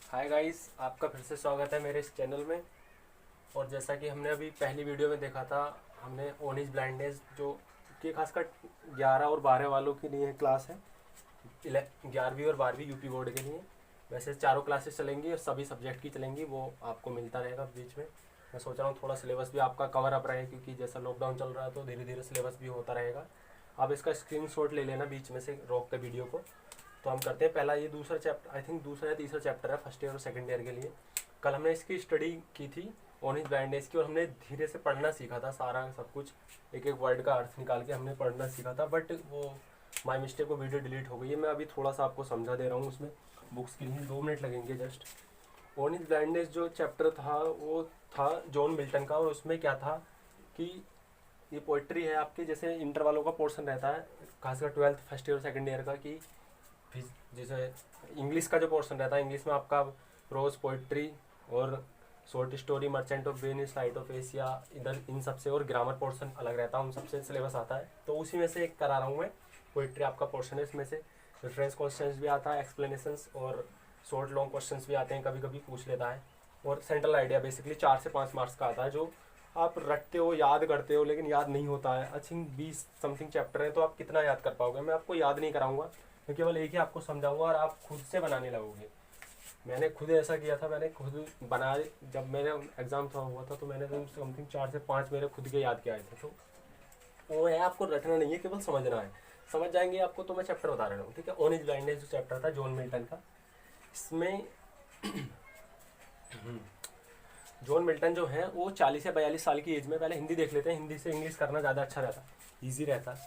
Hi guys, आपका फिर से स्वागत है मेरे इस चैनल में। और जैसा कि हमने अभी पहली वीडियो में देखा था, हमने ओन इज ब्लाइंडनेस जो कि खासकर 11 और 12 वालों के लिए क्लास है। 11वीं और 12वीं यूपी बोर्ड के लिए वैसे चारों क्लासेस चलेंगी और सभी सब्जेक्ट की चलेंगी, वो आपको मिलता रहेगा बीच में। मैं सोच रहा हूँ थोड़ा सिलेबस भी आपका कवर अप रहे, क्योंकि जैसा लॉकडाउन चल रहा है तो धीरे धीरे सिलेबस भी होता रहेगा। आप इसका स्क्रीनशॉट ले लेना बीच में से रोक के वीडियो को। तो हम करते हैं पहला, ये दूसरा चैप्टर, आई थिंक दूसरा या तीसरा चैप्टर है फर्स्ट ईयर और सेकंड ईयर के लिए। कल हमने इसकी स्टडी की थी ऑन हिज ब्लाइंडनेस की, और हमने धीरे से पढ़ना सीखा था, सारा सब कुछ एक एक वर्ड का अर्थ निकाल के हमने पढ़ना सीखा था। बट वो माई मिस्टेक, वो वीडियो डिलीट हो गई है। मैं अभी थोड़ा सा आपको समझा दे रहा हूँ उसमें। बुक्स के लिए 2 मिनट लगेंगे जस्ट। ऑन हिज ब्लाइंडनेस जो चैप्टर था वो था जॉन मिल्टन का, और उसमें क्या था कि ये पोइट्री है आपके, जैसे इंटर वालों का पोर्शन रहता है खासकर 12th फर्स्ट ईयर और सेकंड ईयर का, कि जैसे इंग्लिश का जो पोर्शन रहता है, इंग्लिश में आपका प्रोज पोइट्री और short story, merchant of Venice, light of Asia, इधर इन सब से, और ग्रामर पोर्शन अलग रहता है, उन सबसे सिलेबस आता है। तो उसी में से एक करा रहा हूँ मैं। पोइट्री आपका पोर्शन है, इसमें से रेफरेंस क्वेश्चंस भी आता है, एक्सप्लेनेशंस और शॉर्ट लॉन्ग क्वेश्चंस भी आते हैं, कभी कभी पूछ लेता है। और सेंट्रल आइडिया बेसिकली 4 से 5 मार्क्स का आता है, जो आप रटते हो, याद करते हो, लेकिन याद नहीं होता है। आई थिंक 20 समथिंग चैप्टर है, तो आप कितना याद कर पाओगे। मैं आपको याद नहीं कराऊंगा, मैं केवल एक ही आपको समझाऊंगा और आप खुद से बनाने लगोगे। मैंने खुद ऐसा किया था, मैंने खुद बनाए। जब मेरा एग्ज़ाम था हुआ था तो मैंने समथिंग 4 से 5 मेरे खुद के याद के आए थे। तो वो है, आपको रटना नहीं है, केवल समझना है। समझ जाएंगे आपको। तो मैं चैप्टर बता रहा हूँ, ठीक है। ऑन इज ब्लाइंडनेस जो चैप्टर था जॉन मिल्टन का, इसमें जॉन मिल्टन जो है वो 40 या 42 साल की एज में, पहले हिंदी देख लेते हैं, हिंदी से इंग्लिश करना ज़्यादा अच्छा रहता, ईजी रहता।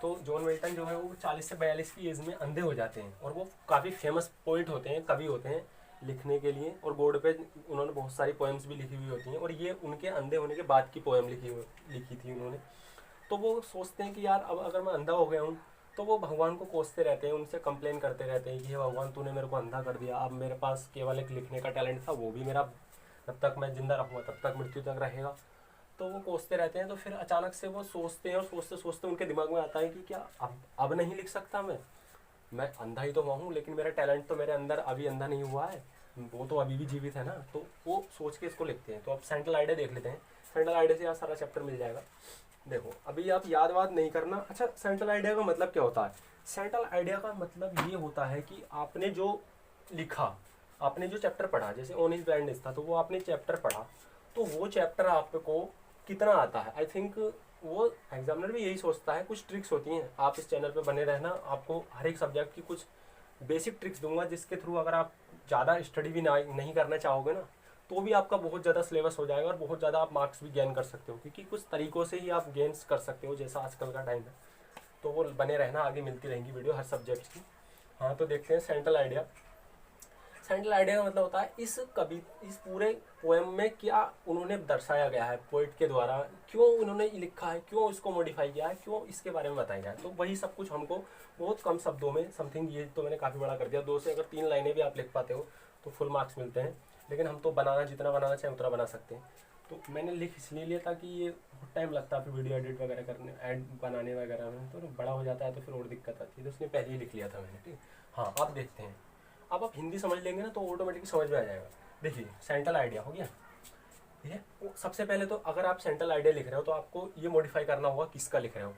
तो जॉन मिल्टन जो है वो 40 से 42 की एज में अंधे हो जाते हैं, और वो काफ़ी फेमस पोइट होते हैं, कवि होते हैं लिखने के लिए, और बोर्ड पे उन्होंने बहुत सारी पोएम्स भी लिखी हुई होती हैं, और ये उनके अंधे होने के बाद की पोएम लिखी थी उन्होंने। तो वो सोचते हैं कि यार अब अगर मैं अंधा हो गया हूँ, तो वो भगवान को कोसते रहते हैं, उनसे कंप्लेन करते रहते हैं कि हे भगवान, तूने मेरे को अंधा कर दिया, अब मेरे पास केवल एक लिखने का टैलेंट था, वो भी मेरा जब तक मैं जिंदा रहूँगा तब तक मृत्यु तक रहेगा। तो वो कोसते रहते हैं। तो फिर अचानक से वो सोचते हैं, और सोचते सोचते उनके दिमाग में आता है कि क्या अब नहीं लिख सकता मैं अंधा ही तो हुआ हूँ, लेकिन मेरा टैलेंट तो मेरे अंदर अभी अंधा नहीं हुआ है, वो तो अभी भी जीवित है ना। तो वो सोच के इसको लिखते हैं। तो अब सेंट्रल आइडिया देख लेते हैं। सेंट्रल आइडिया से यहाँ सारा चैप्टर मिल जाएगा। देखो, अभी आप याद वाद नहीं करना। अच्छा, सेंट्रल आइडिया का मतलब क्या होता है? सेंट्रल आइडिया का मतलब ये होता है कि आपने जो लिखा, आपने जो चैप्टर पढ़ा, जैसे ऑन इज ब्लाइंडनेस था तो वो आपने चैप्टर पढ़ा, तो वो चैप्टर आपको कितना आता है। आई थिंक वो एग्जामिनर भी यही सोचता है। कुछ ट्रिक्स होती हैं, आप इस चैनल पे बने रहना, आपको हर एक सब्जेक्ट की कुछ बेसिक ट्रिक्स दूंगा, जिसके थ्रू अगर आप ज़्यादा स्टडी भी नहीं करना चाहोगे ना, तो भी आपका बहुत ज़्यादा सिलेबस हो जाएगा और बहुत ज़्यादा आप मार्क्स भी गेन कर सकते हो, क्योंकि कुछ तरीकों से ही आप गेन्स कर सकते हो, जैसा आजकल का टाइम है। तो वो बने रहना, आगे मिलती रहेंगी वीडियो हर सब्जेक्ट की। हाँ, तो देखते हैं सेंट्रल आइडिया। सेंट्रल आइडिया का मतलब होता है इस पूरे पोएम में क्या उन्होंने दर्शाया गया है पोइट के द्वारा, क्यों उन्होंने लिखा है, क्यों इसको मॉडिफाई किया है, क्यों इसके बारे में बताया गया है। तो वही सब कुछ हमको बहुत कम शब्दों में, समथिंग, ये तो मैंने काफ़ी बड़ा कर दिया, 2 से अगर 3 लाइनें भी आप लिख पाते हो तो फुल मार्क्स मिलते हैं। लेकिन हम तो बनाना, जितना बनाना चाहें उतना बना सकते हैं। तो मैंने लिख इसलिए लिया था कि ये बहुत टाइम लगता है फिर वीडियो एडिट वगैरह करने, एड बनाने वगैरह में, तो बड़ा हो जाता है तो फिर और दिक्कत आती है। तो उसने पहले ही लिख लिया था मैंने, ठीक। हाँ, अब देखते हैं। अब आप हिंदी समझ लेंगे ना तो ऑटोमेटिकली समझ में आ जाएगा। देखिए, सेंट्रल आइडिया हो गया, ठीक है। सबसे पहले तो अगर आप सेंट्रल आइडिया लिख रहे हो तो आपको ये मॉडिफाई करना होगा किसका लिख रहे हो।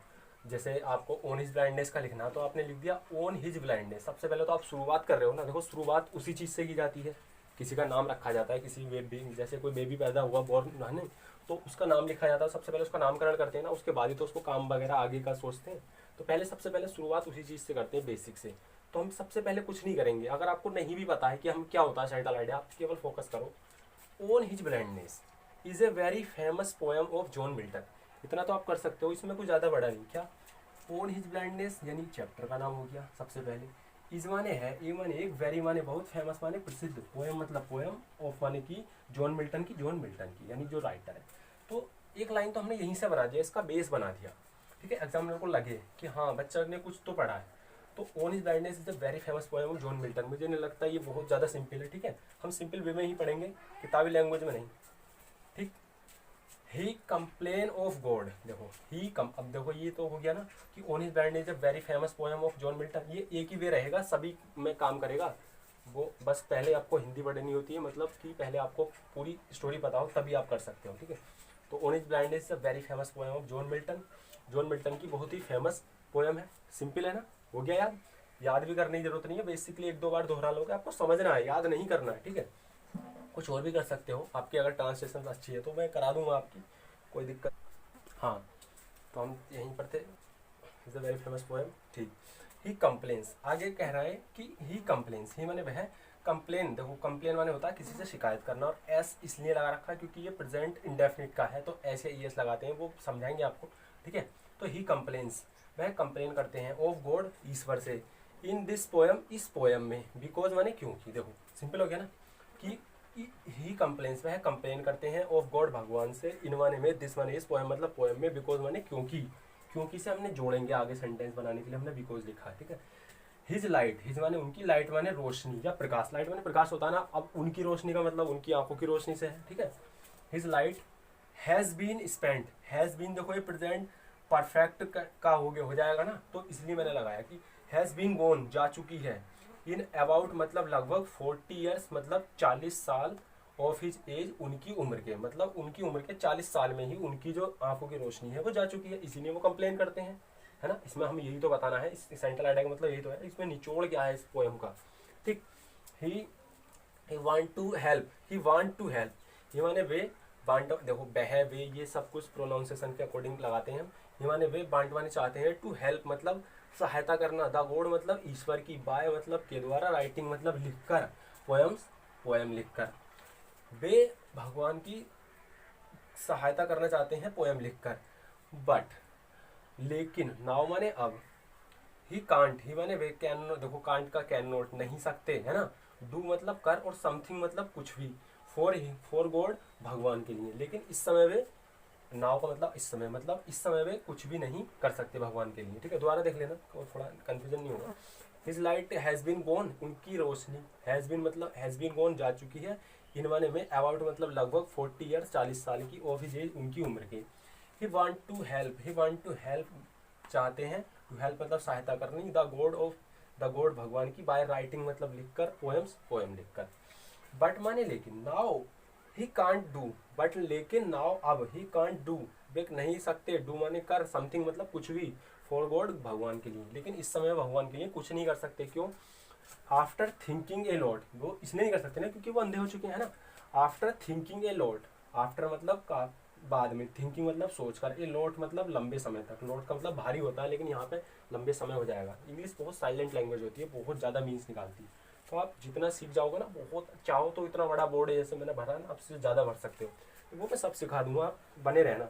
जैसे आपको ओन हिज ब्लाइंडनेस का लिखना, तो आपने लिख दिया ओन हिज ब्लाइंडनेस। सबसे पहले तो आप शुरुआत कर रहे हो ना, देखो शुरुआत उसी चीज़ से की जाती है। किसी का नाम रखा जाता है, किसी बेबी, जैसे कोई बेबी पैदा हुआ, बॉर्न है ना, तो उसका नाम लिखा जाता है। सबसे पहले उसका नामकरण करते हैं ना, उसके बाद ही तो उसको काम वगैरह आगे का सोचते हैं। तो पहले सबसे पहले शुरुआत उसी चीज़ से करते हैं, बेसिक से। तो हम सबसे पहले कुछ नहीं करेंगे। अगर आपको नहीं भी पता है कि हम क्या होता है सेंट्रल आइडिया, आप केवल फोकस करो। Own his blindness is a very famous poem of John Milton. इतना तो आप कर सकते हो, इसमें कुछ ज़्यादा बड़ा नहीं। क्या ओन हिज ब्लाइंडनेस यानी चैप्टर का नाम हो गया सबसे पहले। इज माने है, ए माने एक, वेरी माने बहुत, फेमस माने प्रसिद्ध, पोएम मतलब पोएम, ऑफ माने की जॉन मिल्टन की, जॉन मिल्टन की यानी जो राइटर है। तो एक लाइन तो हमने यहीं से बना दिया, इसका बेस बना दिया, ठीक है। एग्जामिनर को लगे कि हाँ बच्चा ने कुछ तो पढ़ा है। तो own is blindness is a very famous poem of John Milton. मुझे नहीं लगता ये बहुत ज़्यादा सिंपल है, ठीक है। हम सिंपल वे में ही पढ़ेंगे, किताबी लैंग्वेज में नहीं, ठीक। ही कंप्लेन ऑफ गॉड, देखो अब देखो ये तो हो गया ना कि own is blindness is a very famous poem of John Milton. ये एक ही वे रहेगा, सभी में काम करेगा। वो बस पहले आपको हिंदी पढ़नी होती है, मतलब कि पहले आपको पूरी स्टोरी पता हो तभी आप कर सकते हो, ठीक है। तो orange blind is a very famous poem of John Milton. John Milton की बहुत ही फेमस पोएम है। सिंपल है ना, हो गया याद। याद भी करने की जरूरत नहीं है, बेसिकली एक दो बार दोहरा लोगे, आपको समझना है, याद नहीं करना है, ठीक है। कुछ और भी कर सकते हो, आपकी अगर ट्रांसलेशन अच्छी है तो मैं करा दूंगा आपकी, कोई दिक्कत। हाँ, तो हम यहीं पर थे। Is a very famous poem, ठीक। ही कंप्लेन्स, आगे कह रहा है कि ही कंप्लेन्स, ही माने वह कंप्लेन। देखो कंप्लेन माने होता है किसी से शिकायत करना, और एस इसलिए लगा रखा है क्योंकि ये प्रेजेंट इंडेफिनिट का है, तो एस या ई एस लगाते हैं, वो समझाएंगे आपको, ठीक है। तो ही कंप्लेन्स, वह कंप्लेन करते हैं, ऑफ गॉड, ईश्वर से, इन दिस पोएम, इस पोएम में, बिकॉज माने क्योंकि, देखो सिंपल हो गया ना, कि ही कंप्लेन्स, वह कंप्लेन करते हैं, ऑफ गॉड, भगवान से, इन माने में, दिस माने इस पोएम मतलब पोएम में, बिकॉज माने क्योंकि, क्योंकि से हमने जोड़ेंगे आगे सेंटेंस बनाने के लिए हमने बिकॉज लिखा है, ठीक है। हिज लाइट, हिज माने उनकी, लाइट माने रोशनी या प्रकाश, लाइट माने प्रकाश होता है ना, अब उनकी रोशनी का मतलब उनकी आंखों की रोशनी से है, ठीक है। His light has been spent, has been देखो ये प्रेजेंट परफेक्ट का हो जाएगा ना, तो इसलिए मैंने लगाया कि हैज बीन गोन, जा चुकी है, इन अबाउट मतलब लगभग 40 ईयर्स मतलब 40 साल, ऑफ हिज एज उनकी उम्र के, मतलब उनकी उम्र के 40 साल में ही उनकी जो आंखों की रोशनी है वो जा चुकी है, इसीलिए वो कंप्लेन करते हैं, है ना। इसमें हमें यही तो बताना है, इस सेंट्रल आइडिया का मतलब यही तो है, इसमें निचोड़ क्या है इस पोएम का, ठीक। He want to help, he want to help, ये माने वे, वांट, देखो बह वे ये सब कुछ प्रोनाउंसिएशन के अकॉर्डिंग लगाते हैं हम। ये माने वे बांटवाने चाहते हैं, टू हेल्प मतलब सहायता करना, द गॉड मतलब ईश्वर की, बाय मतलब के द्वारा, राइटिंग मतलब लिखकर, पोएम्स पोएम लिखकर, वे भगवान की सहायता करना चाहते हैं पोएम लिखकर। बट लेकिन, नाउ माने अब, ही कांट, ही माने वे, कैन, देखो कांट का कैन नॉट, नहीं सकते, है ना। डू मतलब कर, और समथिंग मतलब कुछ भी, फॉर गॉड भगवान के लिए, लेकिन इस समय वे, नाउ का मतलब इस समय, मतलब इस समय वे कुछ भी नहीं कर सकते भगवान के लिए, ठीक है। दोबारा देख लेना तो थोड़ा कंफ्यूजन नहीं होगा। हिज लाइट हैज बीन गोन, उनकी रोशनी, हैज बीन मतलब हैज बीन गोन, जा चुकी है, इन माने में, अबाउट मतलब लगभग 40 ईयर्स 40 साल की, ऑफ हिज एज उनकी उम्र के। He want to help, he want to help चाहते हैं, टू हेल्प मतलब सहायता करनी, the god of, the god भगवान की, बाय राइटिंग मतलब लिखकर, पोएम्स पोएम लिखकर। बट माने लेकिन, now he can't do, but लेकिन नाउ अब, ही कांट डू वे नहीं सकते, डू माने कर, समथिंग मतलब कुछ भी, फॉर गॉड भगवान के लिए, लेकिन इस समय भगवान के लिए कुछ नहीं कर सकते, क्यों। आफ्टर थिंकिंग ए लॉट, वो इसलिए नहीं कर सकते ना क्योंकि वो अंधे हो चुके हैं ना। After thinking a lot, after मतलब का बाद में, थिंकिंग मतलब सोचकर, ए लॉट मतलब लंबे समय तक, लॉट का मतलब भारी होता है, लेकिन यहाँ पे लंबे समय हो जाएगा। इंग्लिश बहुत साइलेंट लैंग्वेज होती है, बहुत ज़्यादा मीन्स निकालती है, तो आप जितना सीख जाओगे ना, बहुत चाहो तो इतना बड़ा बोर्ड है जैसे मैंने भरा ना, आपसे ज़्यादा भर सकते हो, तो वो मैं सब सिखा दूंगा, आप बने रहना।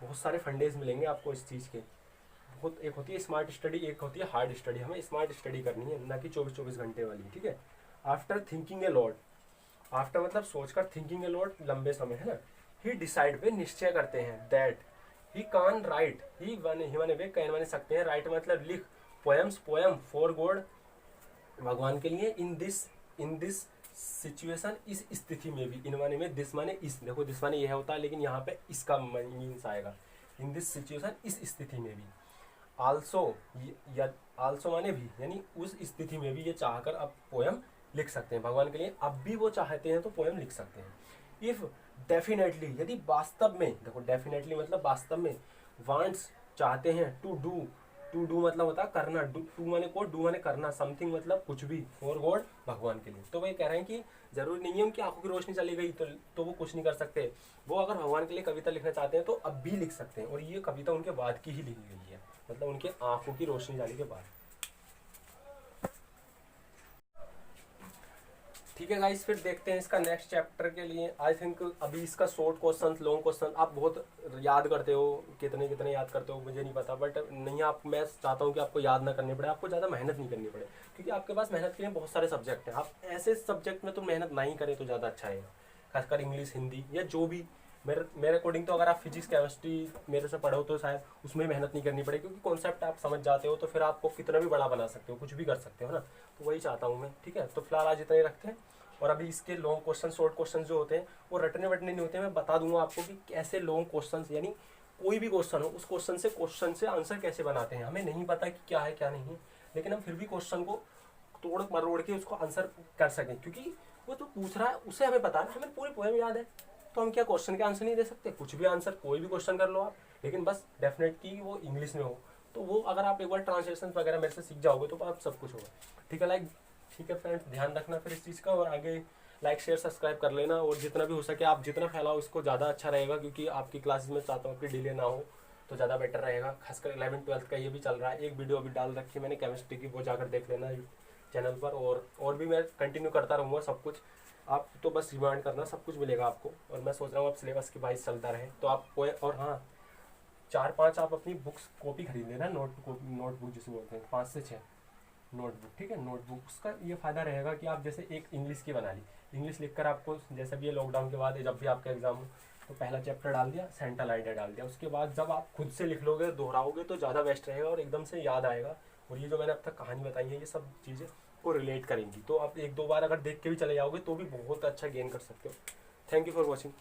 बहुत सारे फंडेज मिलेंगे आपको इस चीज़ के, बहुत, एक होती है स्मार्ट स्टडी, एक होती है हार्ड स्टडी, हमें स्मार्ट स्टडी करनी है, ना कि 24-24 घंटे वाली, ठीक है। After thinking a lot, after मतलब सोचकर, थिंकिंग ए लॉट लंबे समय, है ना। ही डिसाइड वे निश्चय करते हैं, दैट ही कान राइट, ही माने वे, कैन माने सकते हैं, राइट मतलब लिख, पोएम्स पोएम, फॉर गॉड भगवान के लिए, इन दिस सिचुएशन इस स्थिति में भी, इन माने में, दिस माने इस, देखो दिस माने यह होता है, लेकिन यहाँ पे इसका मीन्स आएगा, इन दिस सिचुएशन इस स्थिति में भी, आल्सो, आल्सो माने भी, यानी उस स्थिति में भी ये चाहकर अब पोएम लिख सकते हैं भगवान के लिए, अब भी वो चाहते हैं तो पोएम लिख सकते हैं। इफ डेफिनेटली, यदि वास्तव में, देखो डेफिनेटली मतलब वास्तव में, वांट्स चाहते हैं, टू डू मतलब होता है करना, टू माने को, डू माने करना, समथिंग मतलब कुछ भी, फॉर गॉड भगवान के लिए, तो वो ये कह रहे हैं कि जरूरी नहीं है उनकी आंखों की रोशनी चली गई तो वो कुछ नहीं कर सकते, वो अगर भगवान के लिए कविता लिखना चाहते हैं तो अब भी लिख सकते हैं, और ये कविता उनके बाद की ही लिखी गई है, मतलब उनके आंखों की रोशनी जाने के बाद। ठीक है गाइस, फिर देखते हैं इसका नेक्स्ट चैप्टर के लिए। आई थिंक अभी इसका शॉर्ट क्वेश्चन, लॉन्ग क्वेश्चन आप बहुत याद करते हो, कितने कितने याद करते हो मुझे नहीं पता, बट नहीं, आप, मैं चाहता हूँ कि आपको याद ना करनी पड़े, आपको ज़्यादा मेहनत नहीं करनी पड़े, क्योंकि आपके पास मेहनत के लिए बहुत सारे सब्जेक्ट हैं, आप ऐसे सब्जेक्ट में तो मेहनत ना ही करें तो ज़्यादा अच्छा है, खासकर इंग्लिश, हिंदी या जो भी। मेरे अकॉर्डिंग तो अगर आप फिजिक्स केमिस्ट्री मेरे से पढ़ो तो शायद उसमें मेहनत नहीं करनी पड़े, क्योंकि कॉन्सेप्ट आप समझ जाते हो तो फिर आपको कितना भी बड़ा बना सकते हो, कुछ भी कर सकते हो ना, तो वही चाहता हूँ मैं, ठीक है। तो फिलहाल आज इतना ही रखते हैं, और अभी इसके लॉन्ग क्वेश्चन, शॉर्ट क्वेश्चन जो होते हैं वो रटने वटने नहीं होते हैं, मैं बता दूंगा आपको कि कैसे लॉन्ग क्वेश्चन, यानी कोई भी क्वेश्चन हो उस क्वेश्चन से आंसर कैसे बनाते हैं, हमें नहीं पता कि क्या है क्या नहीं है, लेकिन हम फिर भी क्वेश्चन को तोड़ मरोड़ के उसको आंसर कर सकें, क्योंकि वो तो पूछ रहा है उसे हमें पता है, हमें पूरी पोएम याद है, तो हम क्या क्वेश्चन के आंसर नहीं दे सकते? कुछ भी आंसर, कोई भी क्वेश्चन कर लो आप, लेकिन बस डेफिनेट की वो इंग्लिश में हो। तो वो अगर आप एक बार ट्रांसलेशन वगैरह मेरे से सीख जाओगे तो आप सब कुछ होगा। ठीक है, ठीक है फ्रेंड्स, ध्यान रखना फिर इस चीज़ का, और आगे लाइक शेयर सब्सक्राइब कर लेना, और जितना भी हो सके आप जितना फैलाओ इसको ज़्यादा अच्छा रहेगा, क्योंकि आपकी क्लासेस में चाहता हूँ कि डिले ना हो, तो ज़्यादा बेटर रहेगा। खासकर 11th-12th का ये भी चल रहा है, एक वीडियो अभी डाल रखी है मैंने केमिस्ट्री की, वो जाकर देख लेना चैनल पर, और भी मैं कंटिन्यू करता रहूँगा सब कुछ। आप तो बस रिमाइंड करना, सब कुछ मिलेगा आपको। और मैं सोच रहा हूँ अब सिलेबस की वाइज चलता रहे, तो आप कोई, और हाँ 4-5 आप अपनी बुक्स कॉपी खरीद लेना, नोटबुक जिसे बोलते हैं, 5 से 6 नोटबुक। ठीक है, नोटबुक उसका ये फ़ायदा रहेगा कि आप जैसे एक इंग्लिश की बना ली, इंग्लिश लिखकर आपको जैसे भी ये लॉकडाउन के बाद जब भी आपका एग्जाम हो तो पहला चैप्टर डाल दिया, सेंट्रल आइडिया डाल दिया, उसके बाद जब आप खुद से लिख लोगे, दोहराओगे, तो ज़्यादा बेस्ट रहेगा और एकदम से याद आएगा। और ये जो मैंने अब तक कहानी बताई है, ये सब चीज़ें को रिलेट करेंगी, तो आप 1-2 बार अगर देख के भी चले जाओगे तो भी बहुत अच्छा गेन कर सकते हो। Thank you for watching.